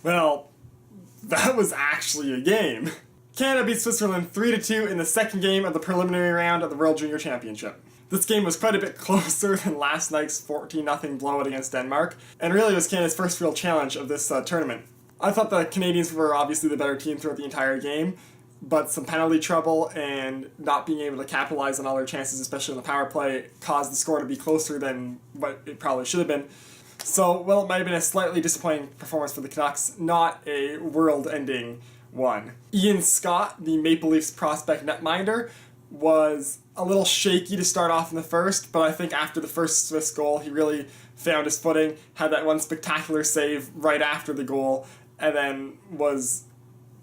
Well, that was actually a game. Canada beat Switzerland 3-2 in the second game of the preliminary round of the World Junior Championship. This game was quite a bit closer than last night's 14-0 blowout against Denmark, and really was Canada's first real challenge of this tournament. I thought the Canadians were obviously the better team throughout the entire game, but some penalty trouble and not being able to capitalize on all their chances, especially on the power play, caused the score to be closer than what it probably should have been. So, well, it might have been a slightly disappointing performance for the Canucks, not a world-ending one. Ian Scott, the Maple Leafs prospect netminder, was a little shaky to start off in the first, but I think after the first Swiss goal, he really found his footing, had that one spectacular save right after the goal, and then was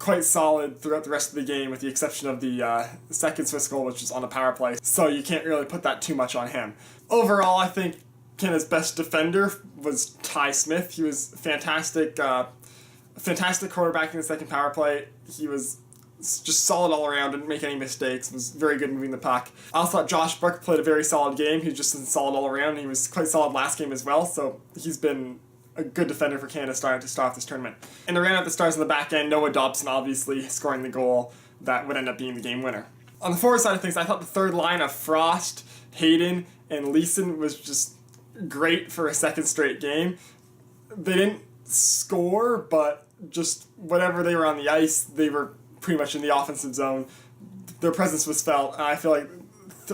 quite solid throughout the rest of the game, with the exception of the second Swiss goal, which was on a power play, so you can't really put that too much on him. Overall, I think Canada's best defender was Ty Smith. He was fantastic quarterback in the second power play. He was just solid all around, didn't make any mistakes, was very good moving the puck. I also thought Josh Brook played a very solid game. He was just solid all around. He was quite solid last game as well, so he's been a good defender for Canada starting to start off this tournament. And to round out the stars on the back end, Noah Dobson obviously scoring the goal that would end up being the game winner. On the forward side of things, I thought the third line of Frost, Hayden, and Leeson was just great for a second straight game. They didn't score, but just whatever they were on the ice, they were pretty much in the offensive zone. Their presence was felt, and I feel like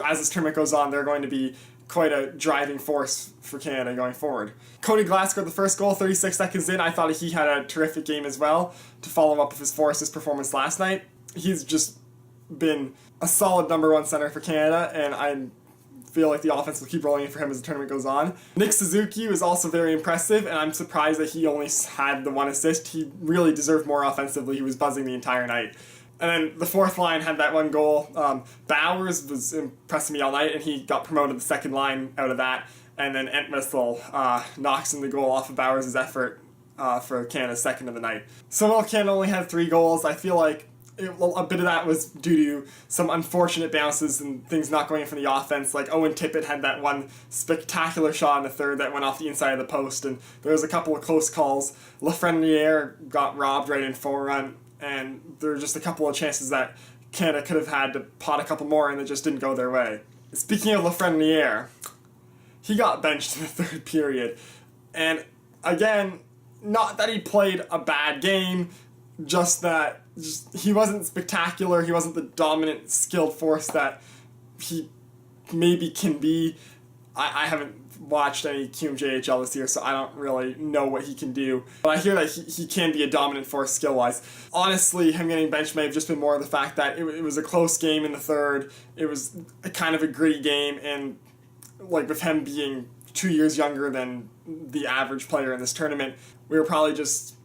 as this tournament goes on, they're going to be quite a driving force for Canada going forward. Cody Glass scored the first goal 36 seconds in. I thought he had a terrific game as well to follow up with his Forest's performance last night. He's just been a solid number one center for Canada, and I feel like the offense will keep rolling in for him as the tournament goes on. Nick Suzuki was also very impressive, and I'm surprised that he only had the one assist. He really deserved more offensively. He was buzzing the entire night. And then the fourth line had that one goal. Bowers was impressing me all night, and he got promoted to the second line out of that. And then Entwistle knocks in the goal off of Bowers' effort for Canada's second of the night. So while Canada only had 3 goals, I feel like a bit of that was due to some unfortunate bounces and things not going in for the offense. Like Owen Tippett had that one spectacular shot in the third that went off the inside of the post, and there was a couple of close calls. Lafreniere got robbed right in forehand, and there were just a couple of chances that Canada could have had to pot a couple more, and it just didn't go their way. Speaking of Lafreniere, he got benched in the third period, and again, not that he played a bad game, just that he wasn't spectacular. He wasn't the dominant, skilled force that he maybe can be. I haven't watched any QMJHL this year, so I don't really know what he can do. But I hear that he can be a dominant force skill-wise. Honestly, him getting benched may have just been more of the fact that it was a close game in the third. It was a kind of a gritty game, and like with him being 2 years younger than the average player in this tournament, we were probably just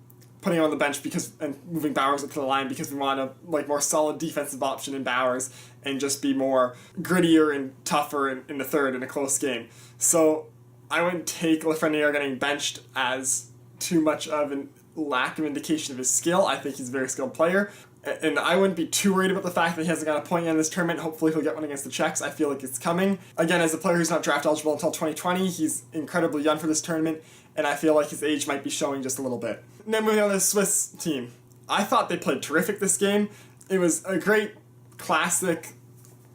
putting him on the bench and moving Bowers up to the line because we want a more solid defensive option in Bowers and just be more grittier and tougher in the third in a close game. So I wouldn't take Lafreniere getting benched as too much of a lack of indication of his skill. I think he's a very skilled player, and I wouldn't be too worried about the fact that he hasn't got a point yet in this tournament. Hopefully he'll get one against the Czechs. I feel like it's coming. Again, as a player who's not draft eligible until 2020, he's incredibly young for this tournament, and I feel like his age might be showing just a little bit. Now moving on to the Swiss team. I thought they played terrific this game. It was a great classic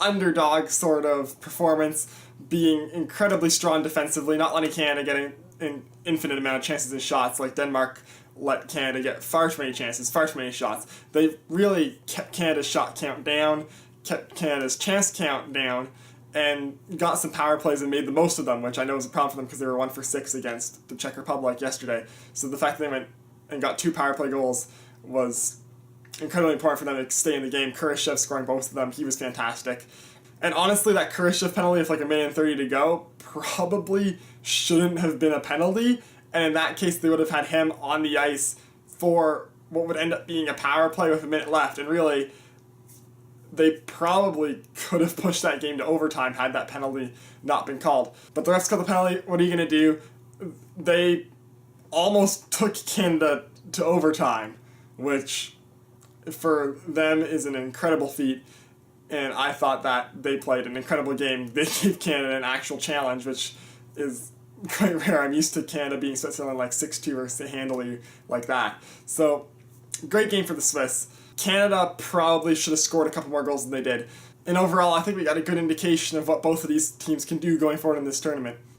underdog sort of performance, being incredibly strong defensively, not letting Canada get an infinite amount of chances and shots like Denmark let Canada get far too many chances, far too many shots. They really kept Canada's shot count down, kept Canada's chance count down, and got some power plays and made the most of them, which I know was a problem for them because they were 1 for 6 against the Czech Republic yesterday. So the fact that they went and got 2 power play goals was incredibly important for them to stay in the game. Kurashev scoring both of them, he was fantastic. And honestly, that Kurashev penalty with like 1:30 to go probably shouldn't have been a penalty, and in that case they would have had him on the ice for what would end up being a power play with a minute left, and really they probably could have pushed that game to overtime had that penalty not been called. But the refs called the penalty. What are you going to do? They almost took Canada to overtime, which for them is an incredible feat. And I thought that they played an incredible game. They gave Canada an actual challenge, which is quite rare. I'm used to Canada being Switzerland like 6-2 or handily like that. So, great game for the Swiss. Canada probably should have scored a couple more goals than they did. And overall, I think we got a good indication of what both of these teams can do going forward in this tournament.